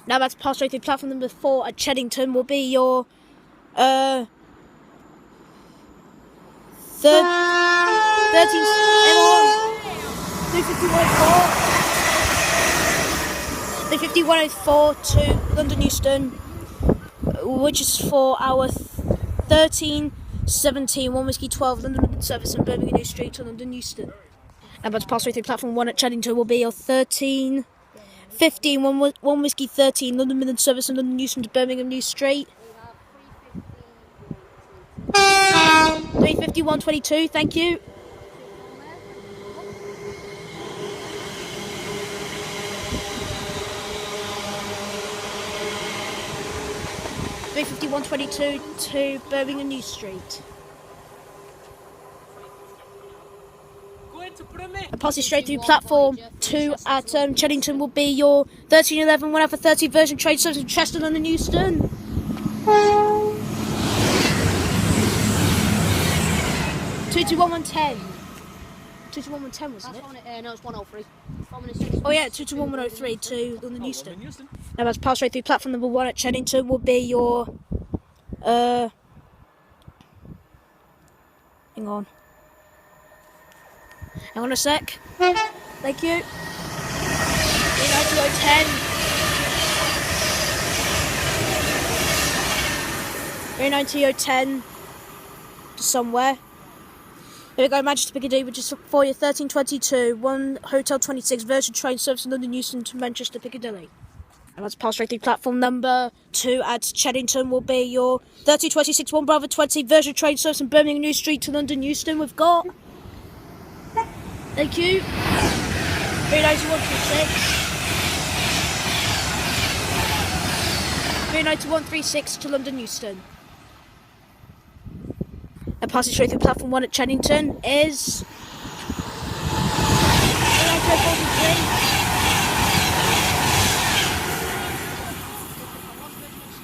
Now about to pass straight through platform number 4 at Cheddington will be your 13 35104 to London Euston, which is for our 1317 1 Whiskey 12 London Midland service and Birmingham New Street to London Euston. Now about to pass straight through platform 1 at Cheddington will be your 1315 1 Whiskey 13 London Midland service and London Euston to Birmingham New Street. 35122, thank you. (35122) to Birmingham New Street. Passing straight through platform 2 at Cheddington will be your 1311 1 Alpha 30 version trade service from Chester, London Euston. 221110. 221110 wasn't it? No, it's 103. Oh yeah, 221103 to London Euston. Now let's pass straight through platform number 1 at Cheddington will be your hang on a sec. Thank you. 39010. 39010 to somewhere. Here we go, Manchester Piccadilly, which is for your 1322 1 Hotel 26 version train service in London Euston to Manchester Piccadilly. And let's pass straight through platform number 2 at Cheddington will be your 1326 1 Bravo 20 version train service in Birmingham New Street to London Euston. We've got. Thank you. 39136. 39136 to London Euston. And passing straight through platform 1 at Cheddington is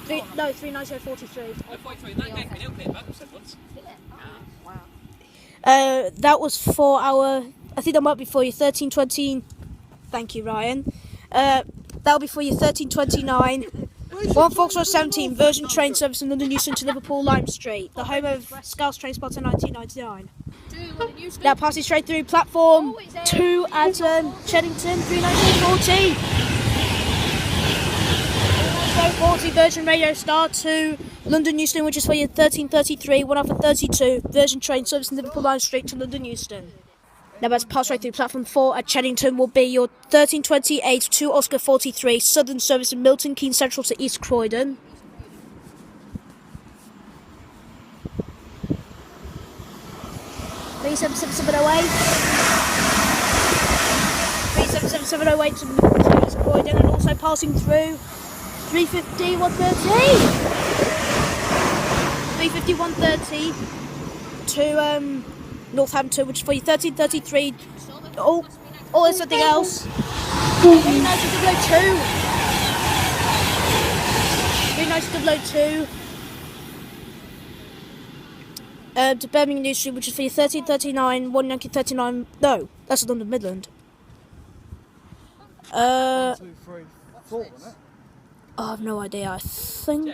39043. That was for our, I think that might be for your 1320. Thank you, Ryan. That'll be for your 1329 1 Foxtrot 17 version train service in London Euston to Liverpool Lime Street, the home of Scouse Train Spotter 1999. Now passing straight through platform 2 at Cheddington, 39040. 40 Virgin Radio Star to London Euston, which is for your 1333 1 Alpha 32 version train service in Liverpool Lime Street to London Euston. Now let's pass right through platform 4 at Cheddington will be your 1328 2 Oscar 43 Southern service in Milton Keynes Central to East Croydon. (37778) to East Croydon, and also passing through 350 130 to Northampton, which is for your 1333. Oh, there's something else. 39002 to Birmingham New Street, which is for your 1339 1939. No, that's London Midland. 2, 3, 4, isn't it? I have no idea. I think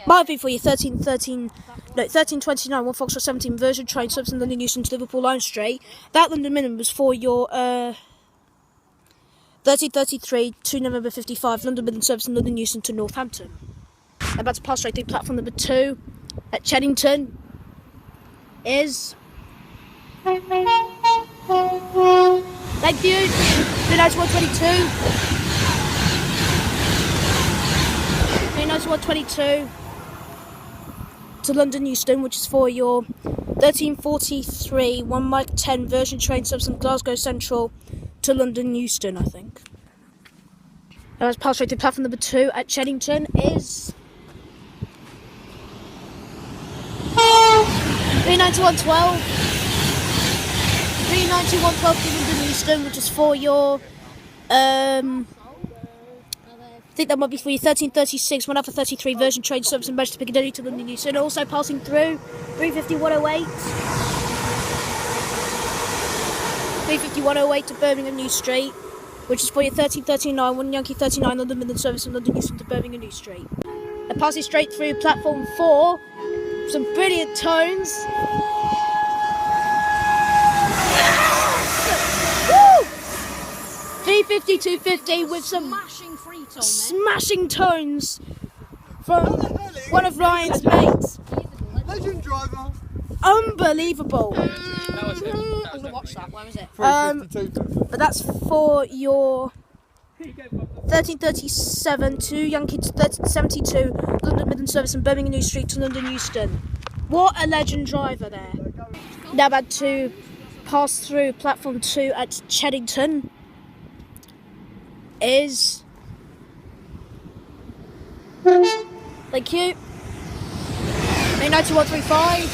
might be for your 1329 1 Foxtrot 17 version train service in London Euston to Liverpool Lime Street. That London Minimum was for your 1333 2 November 55 London Midland service in London Euston to Northampton. I'm about to pass straight through platform number 2 at Cheddington is. Thank you. 39122. 39122 to London Euston, which is for your 1343 1 Mike 10 version train service from Glasgow Central to London Euston, I think. Now let's pass straight to platform number 2 at Cheddington is 39112. 39112 to London Euston, which is for your I think that might be for your 1336 1 Alpha 33 version train service in Manchester Piccadilly to London Euston. Also passing through 350 108. 350-108 to Birmingham New Street, which is for your 1339, 1 Yankee 39 London Midland service from London Euston to Birmingham New Street. And passing straight through platform 4, some brilliant tones. Woo! 350-250 with some smashing tones from one of Ryan's mates. Legend driver. Unbelievable. That was him. I'm gonna watch that. Where was it? But that's for your 1337 to Yankee 1372 London Midland service from Birmingham New Street to London Euston. What a legend driver there. Now about to pass through platform 2 at Cheddington is... Thank you. 39135.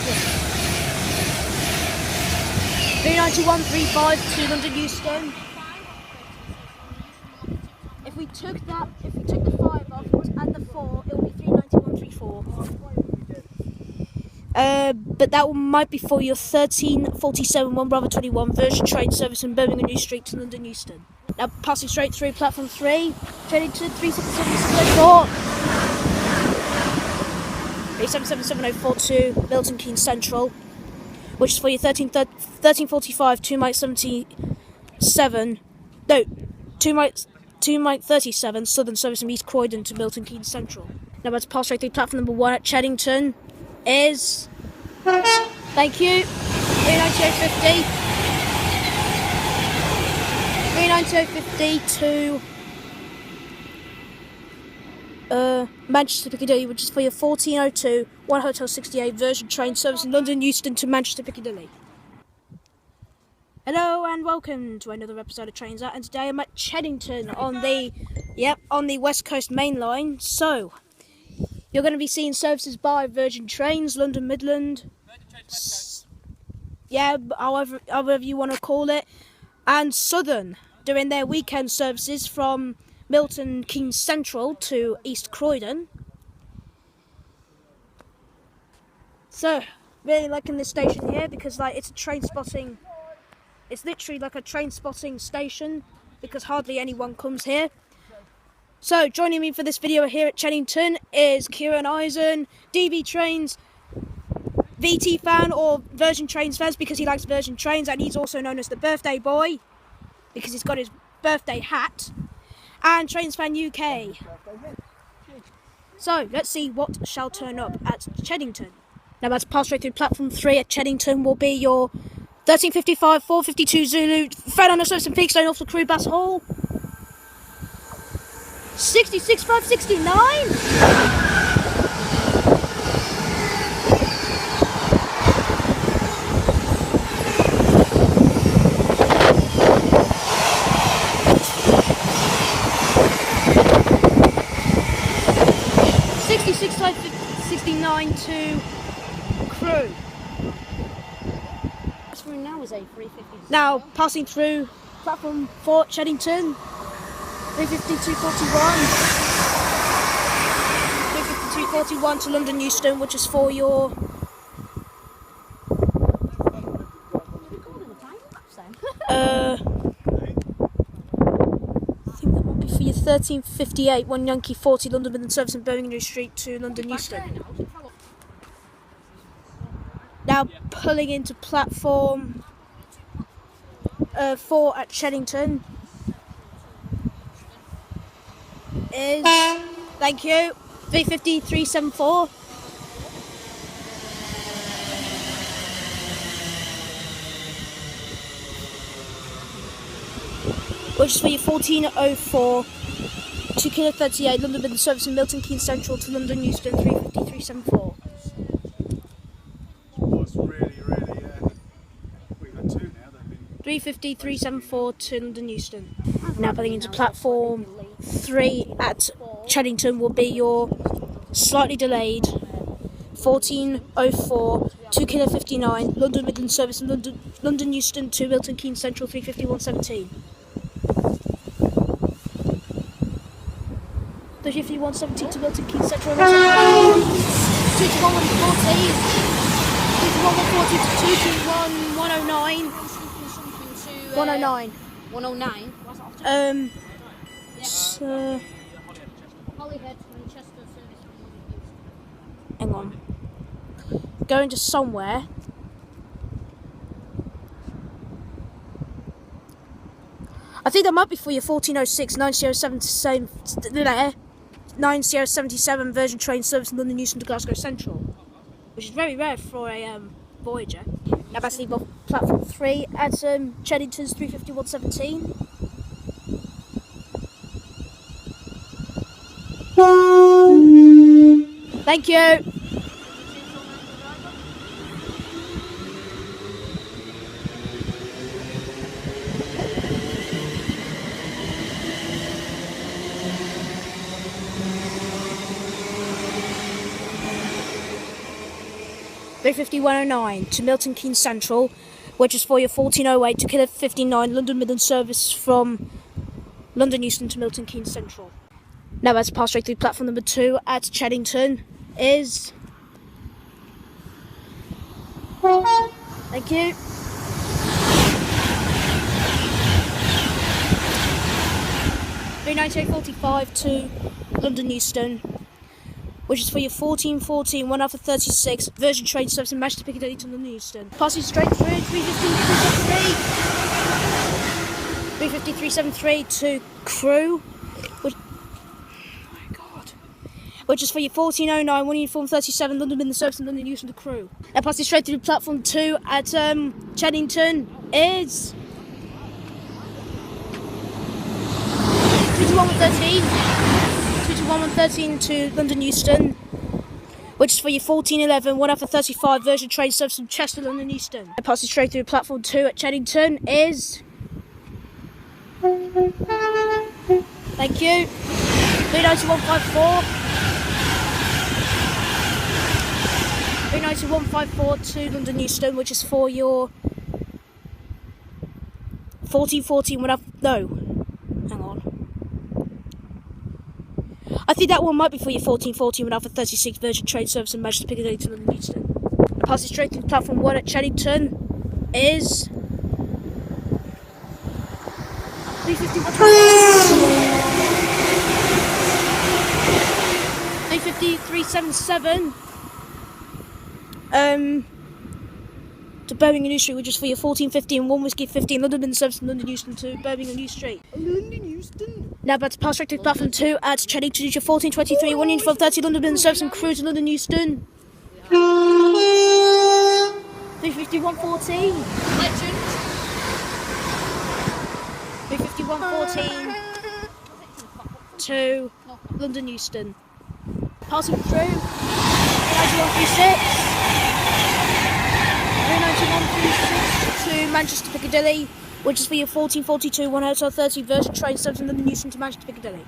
39135 to London Euston. If we took the 5 off and the 4, it will be 39134. But that might be for your 1347 1 Bravo 21 version train service from Birmingham New Street to London Euston. Now passing straight through platform 3, Cheddington 377 377-704 to Milton Keynes Central, which is for your 1345 2 Mike 77, no, 2 Mike 37 Southern service from East Croydon to Milton Keynes Central. Now about to pass right through platform number 1 at Cheddington is, thank you, 390-50 to Manchester Piccadilly, which is for your 1402 1 Hotel 68 version train service in London Euston to Manchester Piccadilly. Hello and welcome to another episode of Trains Out, and today I'm at Cheddington on the West Coast Main Line. So you're going to be seeing services by Virgin Trains, London Midland, however you want to call it, and Southern doing their weekend services from Milton Keynes Central to East Croydon. So really liking this station here because it's a train spotting. It's literally like a train spotting station because hardly anyone comes here. So joining me for this video here at Cheddington is Kieran Eisen, DB Trains VT fan or Virgin Trains fans because he likes Virgin Trains, and he's also known as the birthday boy because he's got his birthday hat, and Trains Fan UK. So let's see what shall turn up at Cheddington. Now let's pass straight through platform 3 at Cheddington will be your 1355 452 Zulu Fernando service and Peakstone off the Crewe Bass Hall. 66569. 69 to Crewe. Now is a 350. Now passing through platform 4 Cheddington, 35241 to London Euston, which is for your I think that might be for your 1358 1 Yankee 40 London Midland service in Birmingham New Street to London Euston. Now pulling into platform 4 at Cheddington is, thank you, 350-374. Which is for your 1404 2 Kilo 38 London Midland service in Milton Keynes Central to London Euston 350-374. We've had 2 now. 350-374 to London Euston. Now pulling into platform 3 at Cheddington will be your slightly delayed 1404 2 Kilo 59 London Midland service in London Euston to Milton Keynes Central 350-117. 350-117 to Milton Keynes Central 2 to 140 2 to 140 to 2 to 109. 109. 109. It's, Holyhead, Manchester service. hang on. Going to somewhere. I think that might be for your 1406 9077 Virgin train service in London Euston to Glasgow Central, which is very rare for a Voyager. Now that's leave off platform 3 at Cheddington's 35117. Thank you. (35109) to Milton Keynes Central, which is for your 1408 to Killer 59 London Midland service from London Euston to Milton Keynes Central. Now that's passed straight through platform number 2 at Cheddington is... Thank you. (39845) to London Euston, which is for your 1414 1 Alpha 36 Virgin train service in Manchester Piccadilly to London Euston. Passing straight through 353 to Crewe, which is for your 1409 1 Uniform 37 London Midland service in London Euston to Crewe. Now passing straight through platform 2 at Cheddington is 22113 to London Euston, which is for your 1411 1 Alpha 35 Virgin train service from Chester London Euston. Now passing straight through platform 2 at Cheddington is... Thank you. 39154. 39154 to London Euston, which is for your 1414 1 Alpha... No. Hang on. I think that one might be for your 1414 1 Alpha 36 Virgin train service in Manchester Piccadilly to London Euston. Passing straight through platform 1 at Cheddington is... 377 to Birmingham New Street, which is for your 1415 1 Whiskey 15 London Midland service from London Euston to Birmingham New Street. London Euston. Now about to pass straight through platform 2 at Cheddington, which is your 1423 1 Uniform 30 London Midland service and Crewe to London Euston. 35114. Legend. 35114 to London Euston. Passing through 39136 to Manchester Piccadilly, which is for your 1442 1 Hotel 30 Virgin train service from London Euston to Manchester Piccadilly.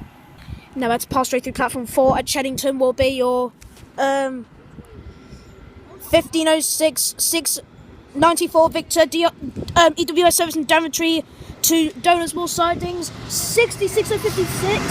Now that's passed straight through platform 4 at Cheddington will be your 1506 694 Victor EWS service in Daventry to Donuts Mill Sidings 66056.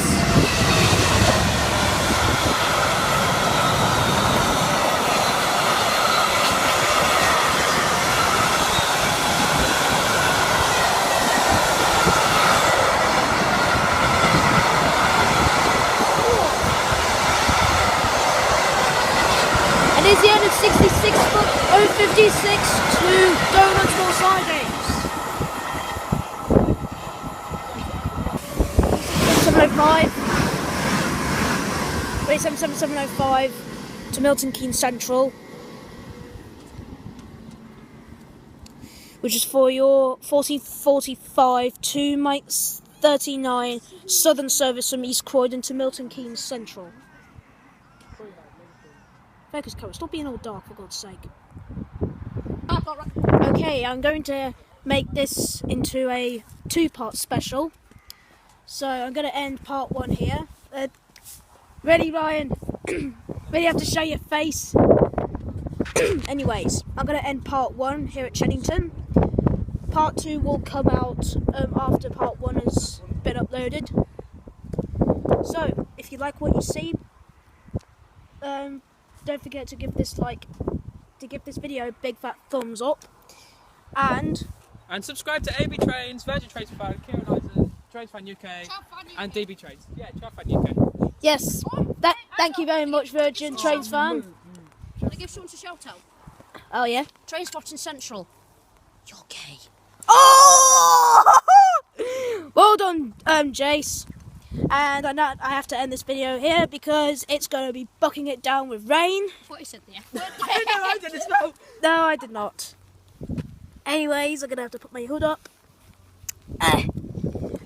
And it's the end of 66 foot 056 to Donuts Mill Sidings. 705. 77705 to Milton Keynes Central, which is for your 1445 2 Mike's 39 Southern service from East Croydon to Milton Keynes Central. Focus colour, stop being all dark for God's sake. Okay, I'm going to make this into a 2-part special. So I'm going to end part 1 here. Ready, Ryan? Really have to show your face. Anyways, I'm going to end part 1 here at Cheddington. Part 2 will come out after part 1 has been uploaded. So, if you like what you see, don't forget to give this video a big fat thumbs up, and And subscribe to AB Trains, Virgin Trains Fan, Kieran Isaac, Trains Fan UK, and DB Trains. Yeah, Trains Fan UK. Yes. Thank you very much, Virgin Trains Fan. Can I give someone a shout out? Oh yeah. Train Spotting Central. You're gay. Oh! Well done, Jace. And I have to end this video here because it's going to be bucking it down with rain. I thought you said the F word. I did as well. No, I did not. Anyways, I'm going to have to put my hood up.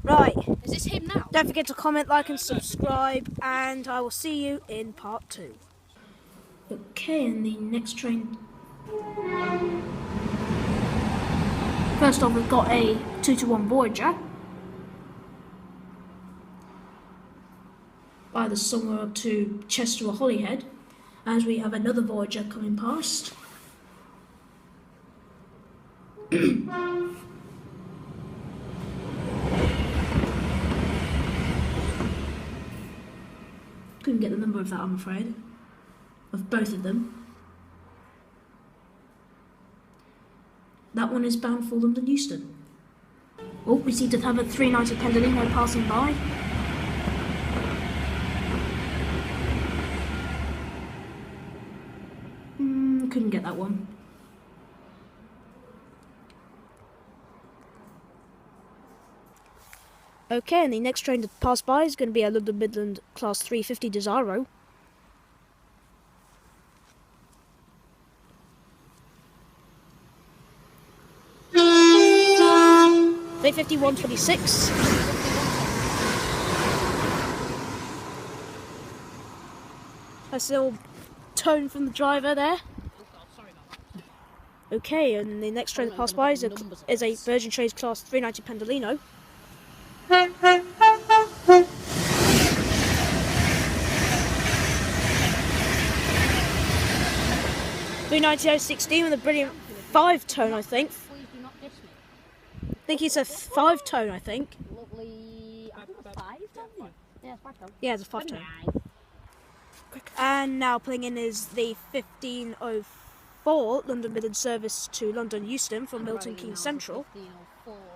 Right. Is this him now? Don't forget to comment, like and subscribe, and I will see you in part 2. Okay, and the next train... First off, we've got a 2-to-1 Voyager. Either somewhere up to Chester or Holyhead, as we have another Voyager coming past. Couldn't get the number of that, I'm afraid. Of both of them. That one is bound for London Euston. Oh, we seem to have a 390 Pendolino passing by. Couldn't get that one. Okay, and the next train to pass by is going to be a London Midland Class 350 Desiro. They 126. That's a little tone from the driver there. Okay, and the next train to pass by is a Virgin Trains Class 390 Pendolino. $390.16 with a brilliant 5-tone, I think. Please do not diss me. I think it's a 5-tone, I think. Lovely. I think it's 5, don't you? Yeah, it's 5 tone. Yeah, it's a 5-tone. And now pulling in is the 1504 London Midland service to London Euston from Milton Keynes Central. 1504 London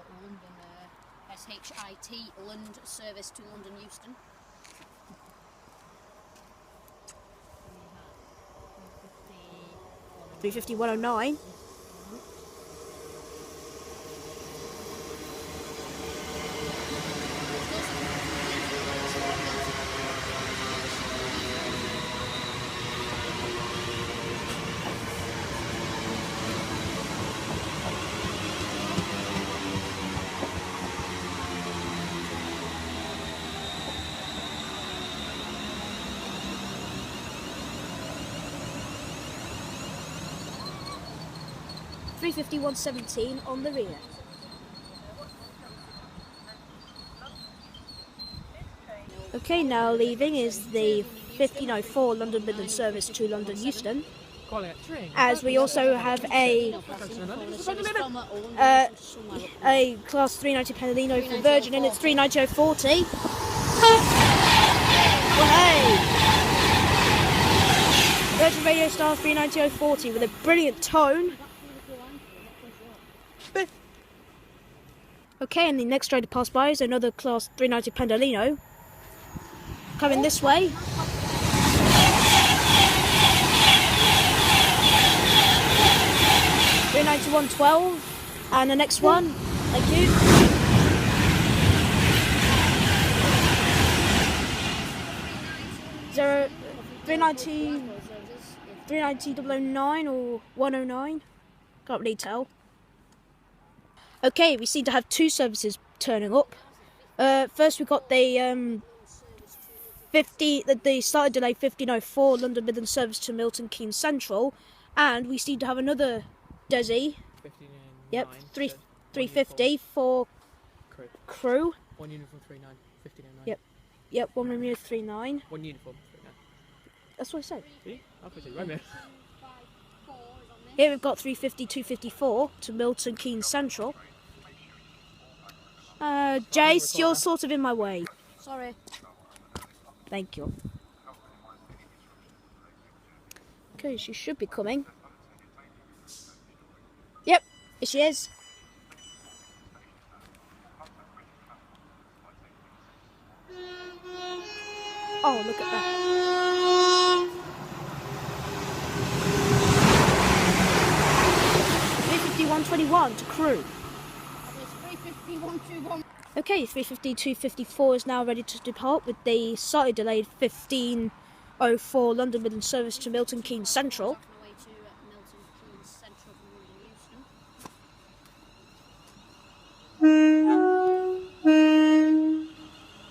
SHIT Lund service to London Euston. 350-109. $350-117 on the rear. Okay, now leaving is the 1504 London Midland service to London Euston, as we also have a Class 390 Pendolino for Virgin in its 390-040. Well, hey! Virgin Radio Star 390-040 with a brilliant tone. Okay, and the next train to pass by is another Class 390 Pendolino. Coming this way. $391.12. And the next one. Thank you. Zero, 390-009 or 109. Can't really tell. Okay, we seem to have 2 services turning up. First we got the the started delay 1504 London Midland service to Milton Keynes Central, and we seem to have another Desi. Yep, 350 for crew. One uniform 39, 1509. Yep, one Romeo 39. One uniform 39. That's what I said. See? I thought you Romeo. Here we've got 350-254 to Milton Keynes Central. Jace, you're sort of in my way. Sorry. Thank you. Okay, she should be coming. Yep, here she is. Oh, look at that. $351.21 to crew. It's 351.21. Okay, 350-254 is now ready to depart with the slightly delayed 15:04 London Midland service to Milton Keynes Central. Talking away to Milton Keynes Central from London Euston.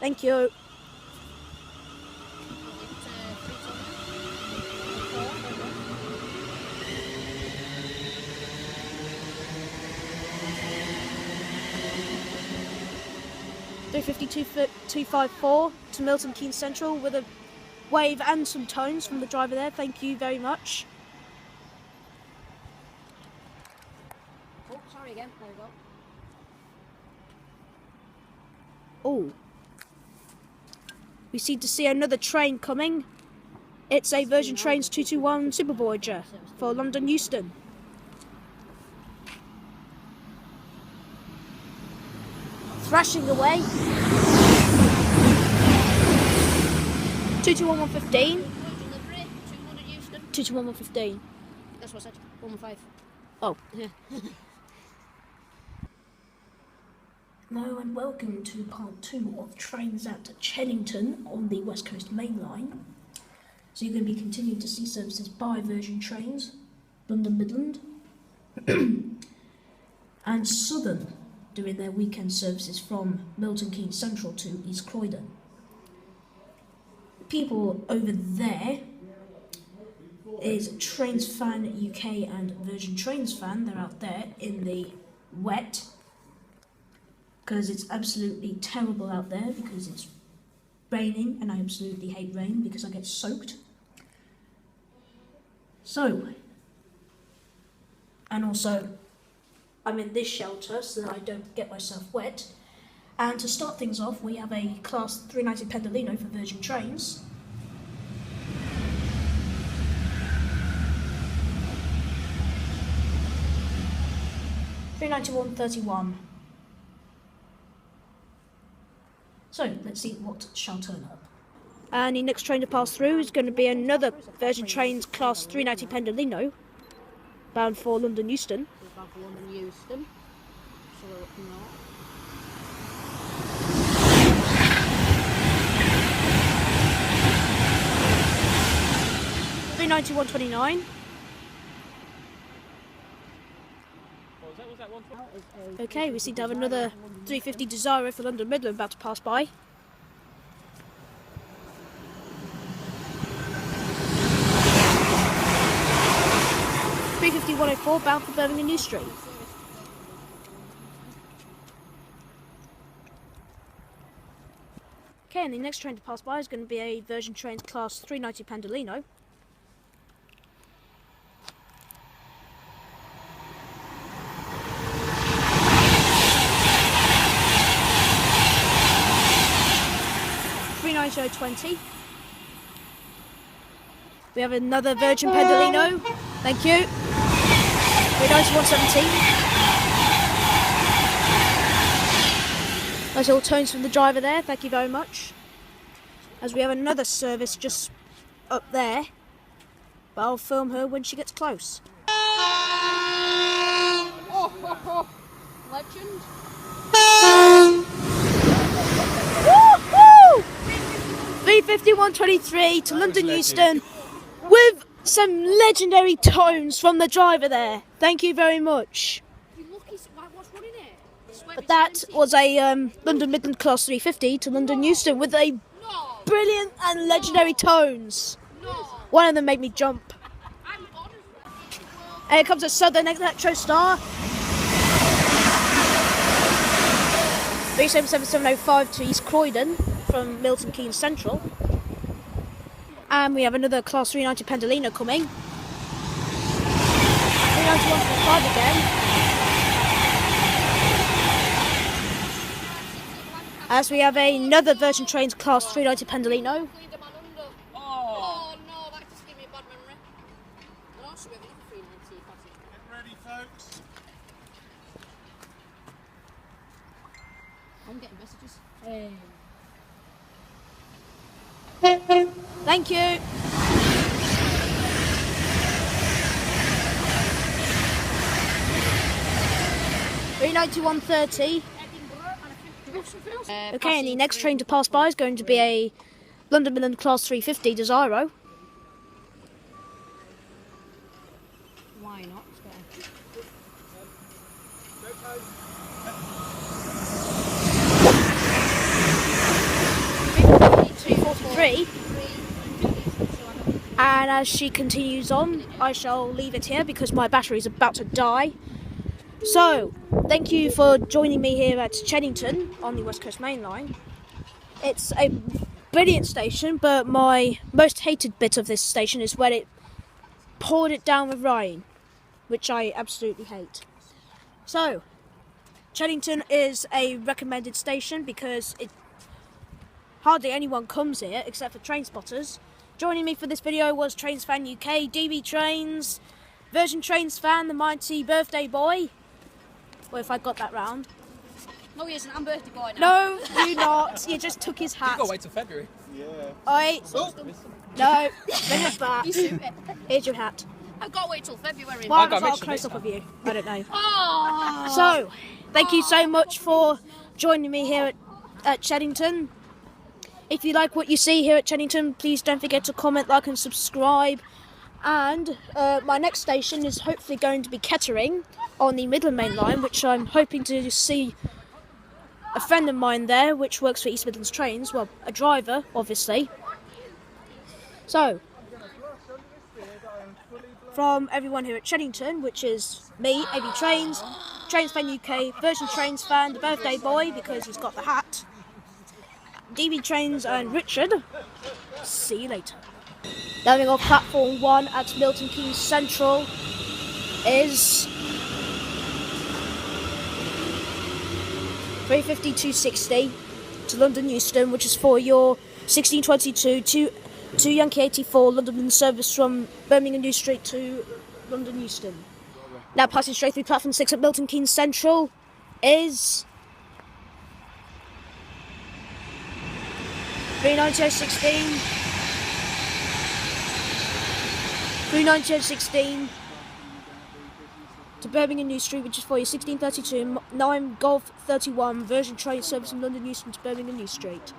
Thank you. $350-254 to Milton Keynes Central with a wave and some tones from the driver there. Thank you very much. Oh, sorry again. There we go. Oh, we seem to see another train coming. It's a Virgin Trains 221 Super Voyager for London Euston. Thrashing away. 221-115. Delivery to London Euston. 221-115. That's what I said. 115. Oh. Yeah. Hello and welcome to part 2 of trains at Cheddington on the West Coast Main Line. So you're going to be continuing to see services by Virgin Trains, London Midland, and Southern doing their weekend services from Milton Keynes Central to East Croydon. People over there is Trains Fan UK and Virgin Trains Fan. They're out there in the wet because it's absolutely terrible out there because it's raining and I absolutely hate rain because I get soaked. So, and also I'm in this shelter so that I don't get myself wet. And to start things off, we have a Class 390 Pendolino for Virgin Trains. $391.31. So, let's see what shall turn up. And the next train to pass through is going to be another Virgin Trains Class 390 Pendolino, bound for London Euston. We're bound for London Euston. So we're up north. $391.29. Was that one? Okay, we seem to have another 350 Desiro for London Midland about to pass by. $350-104 bound for Birmingham New Street. Okay, and the next train to pass by is going to be a Virgin Trains Class 390 Pendolino. $390.20. We have another Virgin Pendolino. Thank you. $391.17. Nice little tones from the driver there. Thank you very much. As we have another service just up there, but I'll film her when she gets close. Oh, legend. Woohoo! $351.23 to London Euston with some legendary tones from the driver there. Thank you very much. You lucky. What's running it? But that was a London Midland Class 350 to London Euston with a brilliant and legendary tones. One of them made me jump. And here comes a Southern Electro Star. 377705 to East Croydon from Milton Keynes Central. And we have another Class 390 Pendolino coming. 391.5 again. As we have another Virgin Trains Class 390 Pendolino. Oh no, that just gave me a bad memory. And also we have another 390 passage. Get ready, folks. I'm getting messages. Thank you. £391.30. Okay, and the next train to pass by is going to be a London Midland Class 350 Desiro. Why not? £343. And as she continues on, I shall leave it here because my battery is about to die. So, thank you for joining me here at Cheddington on the West Coast Main Line. It's a brilliant station, but my most hated bit of this station is when it poured it down with rain, which I absolutely hate. So, Cheddington is a recommended station because hardly anyone comes here except for train spotters. Joining me for this video was Trains Fan UK, DB Trains, Virgin Trains Fan, the mighty birthday boy. Well, if I got that round. No, he isn't. I'm birthday boy now. No, you not. You just took his hat. You've got to wait till February. Yeah. No, bring it back. You suit it. Here's your hat. I've got to wait till February. Why got was that a Mitchell close this up of time. you? I don't know. Oh. So, thank you so much for joining me here at Cheddington. If you like what you see here at Cheddington, please don't forget to comment, like and subscribe. And my next station is hopefully going to be Kettering on the Midland Main Line, which I'm hoping to see a friend of mine there, which works for East Midlands Trains. Well, a driver, obviously. So, from everyone here at Cheddington, which is me, AB Trains, Trains Fan UK, Virgin Trains Fan, the birthday boy because he's got the hat, DB Trains and Richard, see you later. Landing off platform 1 at Milton Keynes Central is 350-260 to London Euston, which is for your 1622 to Yankee 84 London service from Birmingham New Street to London Euston. Now passing straight through platform 6 at Milton Keynes Central is 390-16 to Birmingham New Street, which is for your 1632 9 Golf 31 Virgin train service from London Euston to Birmingham New Street.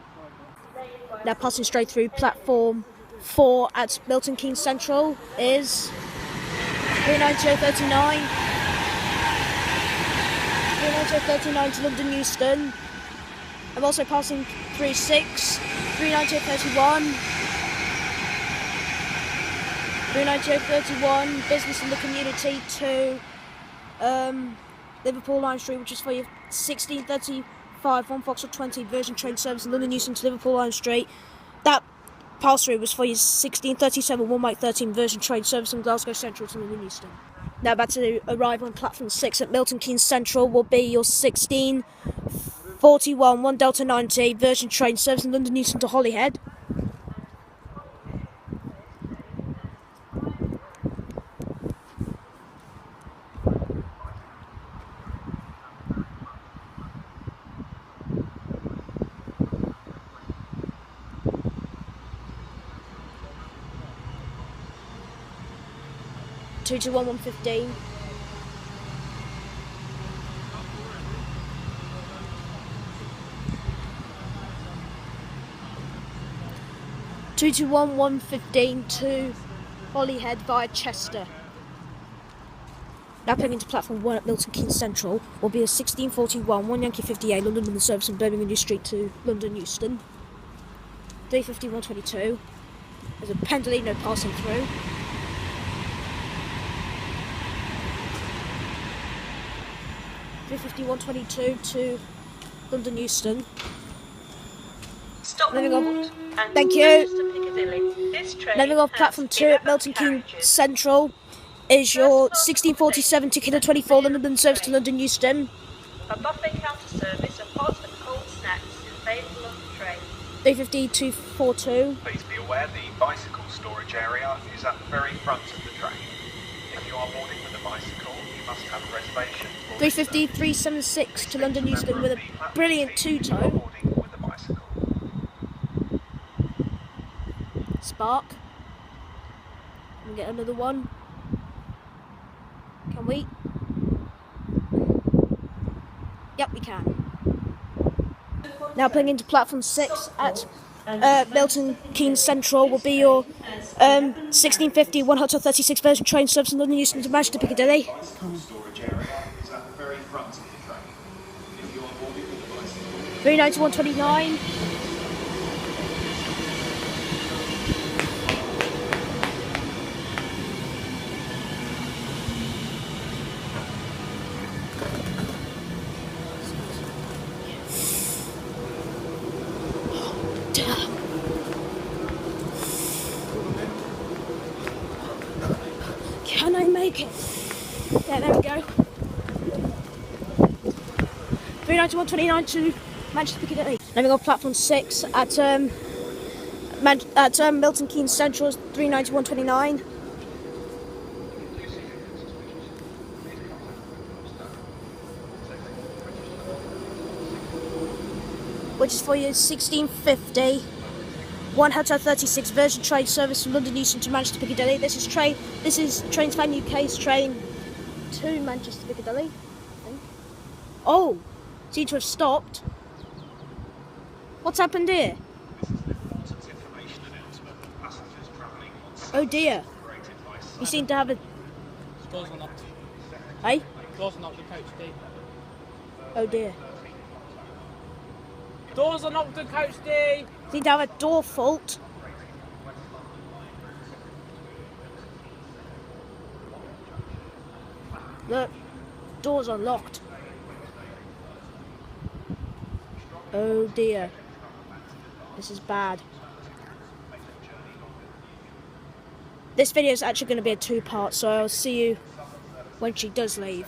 Now passing straight through platform 4 at Milton Keynes Central is 390-39 to London Euston. I'm also passing 3-6, 390-31, 390-31, business in the community to Liverpool Line Street, which is for your 1635 1 Foxtrot 20 Virgin train service in London Euston to Liverpool Line Street. That pass through was for your 1637 1 Mike 13 Virgin train service from Glasgow Central to London Euston. Now about to arrive on platform 6 at Milton Keynes Central will be your 1641 1 Delta 90 Virgin train service in London Euston to Holyhead. Two to 115. Two to 115 to Holyhead via Chester. Now pulling into platform 1 at Milton Keynes Central will be a 1641 1 Yankee 58 London Midland service from Birmingham New Street to London Euston. 350-122. There's a Pendolino passing through. 350-122 to London Euston. Stop Living off. and Thank you. to Piccadilly. This train Living off has platform 2 at 11 Milton Keynes carriages. Central is your 1647 to Kilo 24 London service to London Euston. A buffet counter service of hot and cold snacks is available on the train. 350-242. Please be aware the bicycle storage area is at the very front of the train. If you are boarding with a bicycle, you must have a reservation. 350-376 to London Euston with a brilliant two-toe. spark. Can we get another one? Can we? Yep, we can. Now pulling into platform 6 at Milton Keynes Central will be your 1650 1 Hotel 36 version train service in London Euston to Manchester Piccadilly. Bicycle storage area is at the very front of the train. If you are boarding with a bicycle, 391.29. Can I make it? Yeah, there we go. 391.29 to Manchester Piccadilly. Now we go platform 6 at Milton Keynes Central, 391.29. Which is for your 1650 1 Hotel 36 version train service from London Euston to Manchester Piccadilly. This is Trainspan UK's train to Manchester Piccadilly, I think. Oh, seems to have stopped. What's happened here? Oh dear. You seem to have a... Doors are locked. Hey? Doors are locked in coach D. Oh dear. Doors are locked in coach D. Seem to have a door fault. Look, doors are locked. Oh dear. This is bad. This video is actually going to be a 2-part, so I'll see you when she does leave.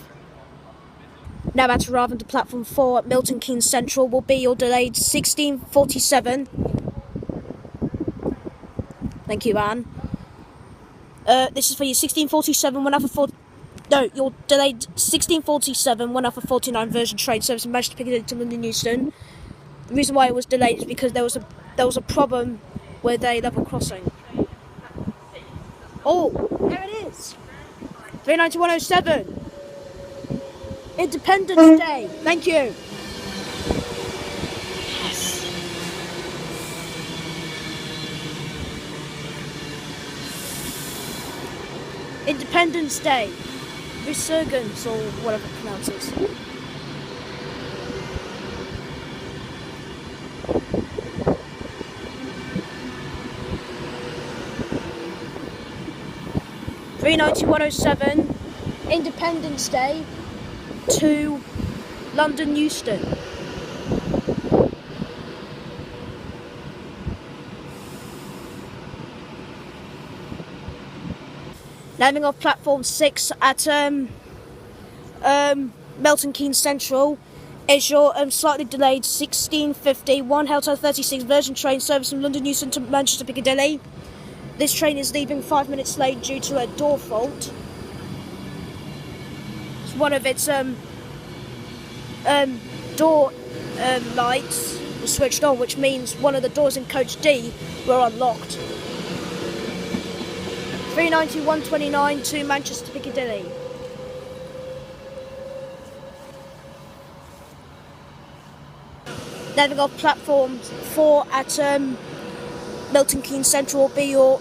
Now about to arrive onto platform 4 at Milton Keynes Central will be your delayed 1647. Thank you, Anne. This is for your 1647 1 hour 4. No, your delayed 1647 1 hour 49 version train service from Manchester Piccadilly to London Euston. The reason why it was delayed is because there was a problem with a level crossing. Oh, there it is. 391.07. Independence Day. Thank you. Yes. Independence Day. Resurgence, or whatever it pronounces. £391.07, Independence Day to London Euston. Landing off platform 6 at Milton Keynes Central is your slightly delayed 1650 1 Hotel 36 version train service from London Euston to Manchester Piccadilly. This train is leaving 5 minutes late due to a door fault. One of its door lights was switched on, which means one of the doors in coach D were unlocked. 391.29 to Manchester Piccadilly. Leaving off platform 4 at Milton Keynes Central will be your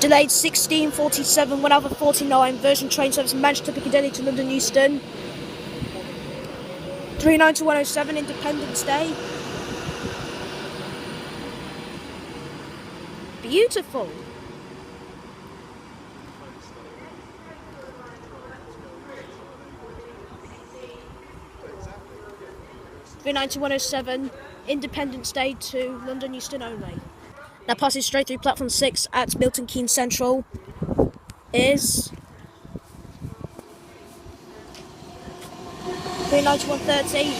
delayed 1647 1 hour 49 version train service from Manchester Piccadilly to London Euston. 391.07, Independence Day. Beautiful. £391.07, Independence Day to London Euston only. Now passing straight through platform 6 at Milton Keynes Central is 391.30.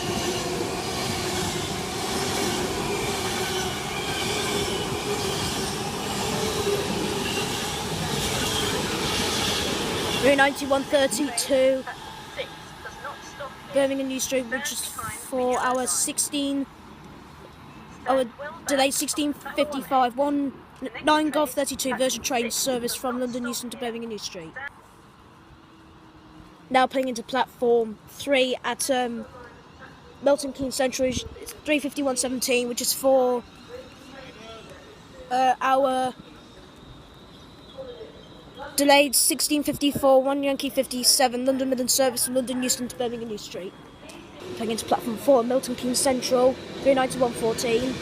£391.30 to Birmingham New Street, which is for our delayed 1655 1 9 Golf 32 Virgin train service from London Euston to Birmingham New Street. Now pulling into platform 3 at Milton Keynes Central. It's 3:51:17, which is for our delayed 16:54 1 Yankee 57 London Midland service from London Euston to Birmingham New Street. Pulling into platform 4 at Milton Keynes Central, 391:14.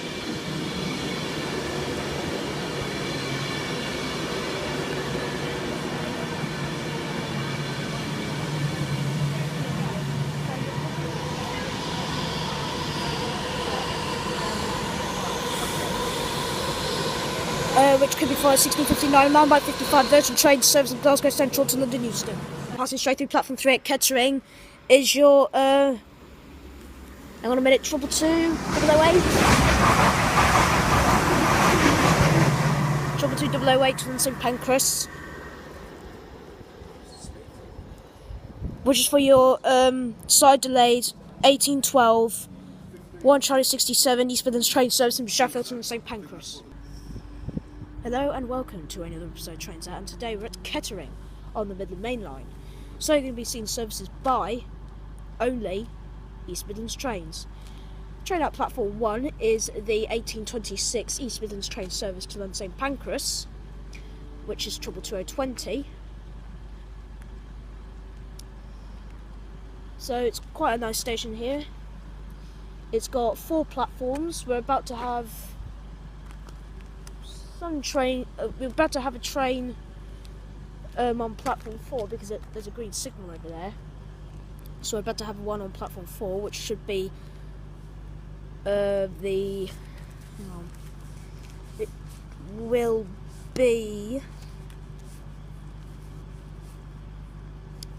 Which could be followed 16:59 9 by 55 Virgin train service from Glasgow Central to London Euston. Passing straight through platform 3 at Kettering is your hang on a minute, 222 008 222 008 to London St Pancras, which is for your side delayed 1812 1 Charlie 67 East Midlands train service from Sheffield to London St Pancras. Hello and welcome to another episode of Trains Out, and today we're at Kettering on the Midland Main Line. So you're going to be seeing services by only East Midlands trains. Train out platform 1 is the 1826 East Midlands train service to London St Pancras, which is 22020. So it's quite a nice station here. It's got 4 platforms. We're about to have we're about to have a train on platform 4 because there's a green signal over there. So we're about to have one on platform 4, which should be it will be,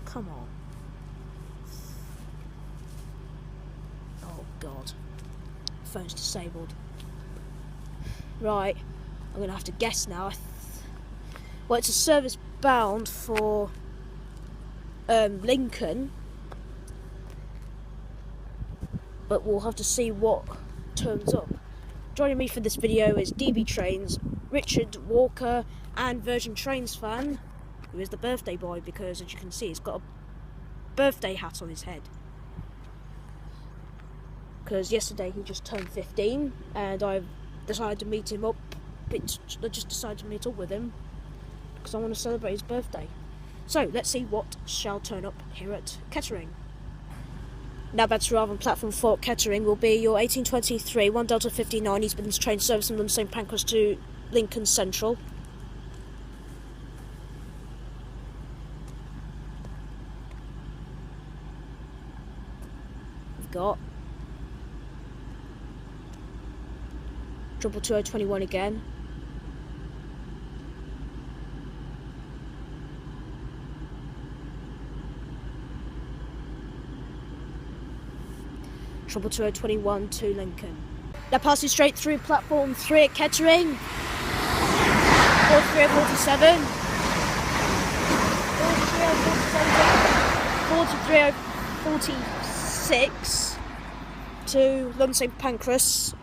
come on, oh god, phone's disabled. Right, I'm going to have to guess now. Well, it's a service bound for Lincoln, but we'll have to see what turns up. Joining me for this video is DB Trains, Richard Walker, and Virgin Trains fan, who is the birthday boy, because as you can see he's got a birthday hat on his head. Because yesterday he just turned 15 and I've decided to meet him up. I just decided to meet up with him because I want to celebrate his birthday. So let's see what shall turn up here at Kettering. Now back to arrive on platform 4 at Kettering will be your 1823 1 Delta 59 East Midlands train service from London St Pancras to Lincoln Central. We've got 222 again. Trouble 2021 to Lincoln. Now passing straight through platform 3 at Kettering. 43047. 43046 to London St Pancras,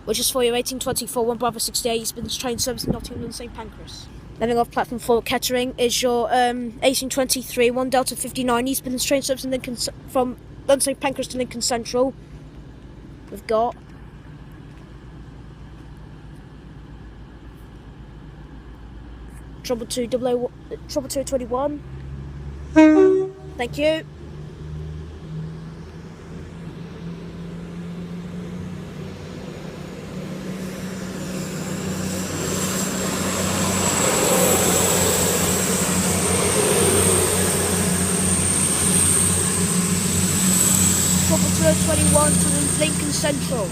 which is for your 1824 1 Bravo 68 East Midlands train service in Nottingham London St Pancras. Landing off platform 4 at Kettering is your 1823 1 Delta 59 East Midlands train service in Lincoln from London St Pancras to Lincoln Central. We've got 222 Thank you. Trouble 221 to Lincoln Central.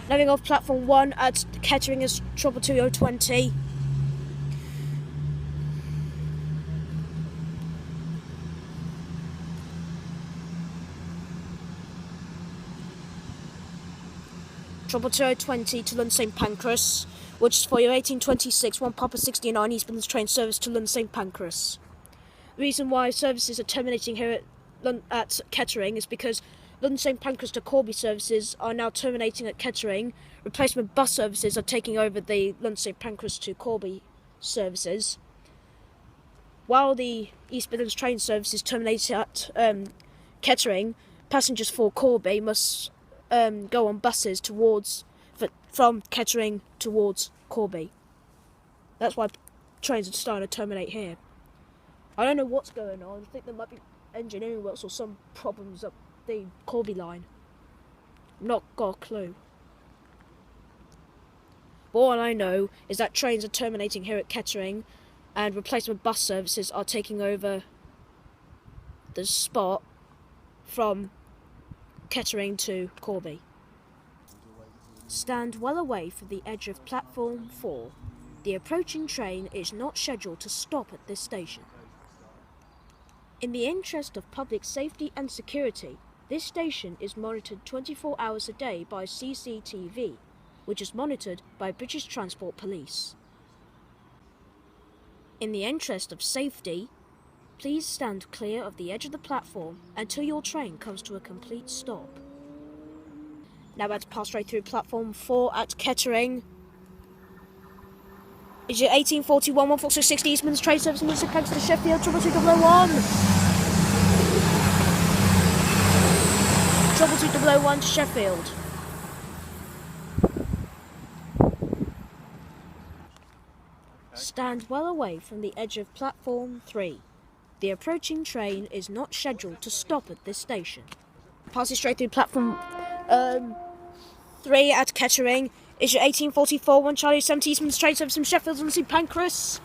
Landing off platform 1 at Kettering is Trouble 2020. Trouble 2020 to London St Pancras, which is for your 1826 1 Papa 69 East Midlands train service to London St Pancras. The reason why services are terminating here at Kettering is because London St Pancras to Corby services are now terminating at Kettering. Replacement bus services are taking over the London St Pancras to Corby services. While the East Midlands train services terminate at Kettering, passengers for Corby must go on buses from Kettering towards Corby. That's why trains are starting to terminate here. I don't know what's going on. I think there might be engineering works or some problems up the Corby line. Not got a clue. But all I know is that trains are terminating here at Kettering and replacement bus services are taking over the spot from Kettering to Corby. Stand well away from the edge of platform 4. The approaching train is not scheduled to stop at this station. In the interest of public safety and security, this station is monitored 24 hours a day by CCTV, which is monitored by British Transport Police. In the interest of safety, please stand clear of the edge of the platform until your train comes to a complete stop. Now about to pass right through platform 4 at Kettering. Is your 1841 14660 Eastman's train service in Milton to Sheffield, 22201. 22201 to Sheffield. Stand well away from the edge of platform 3. The approaching train is not scheduled to stop at this station. Passing straight through platform 3 at Kettering. Is your 1844 1 Charlie 70 Eastman's train service from Sheffield and St Pancras.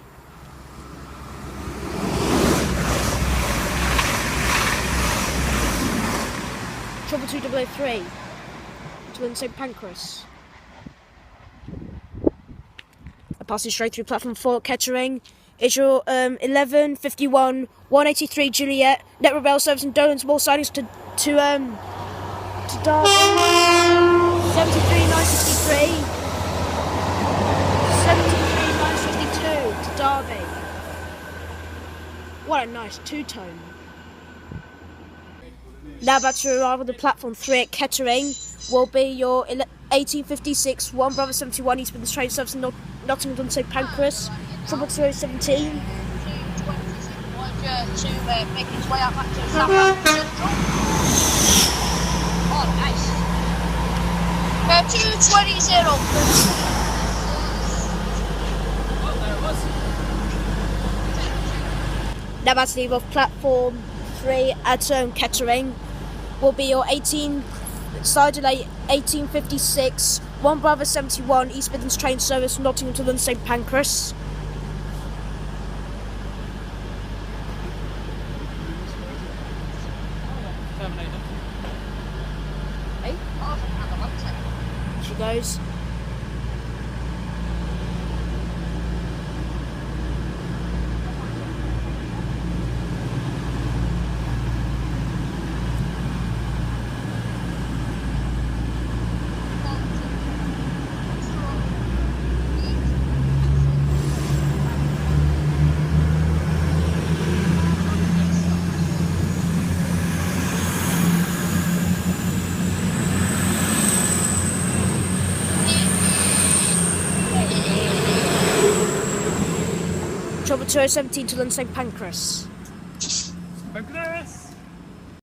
Trouble 2003 to St Pancras. Passing straight through platform 4 at Kettering. Is your 1151 183 Juliet Network Rail service in Dolan's more sidings to Derby. 73963. 73962 to Derby. What a nice two-tone. Now about to arrive on the platform 3 at Kettering will be your 1856 1 Bravo 71 East Midlands train service in Nottingham St Pancras, 00017. To make his way up back to Southampton Central. Oh, nice. 220. Now about to leave off platform 3 at Kettering will be your 1856 1 Bravo 71 East Midlands train service from Nottingham to London St Pancras. Terminator. Hey? Oh, She goes. Trouble 2017 to London St Pancras.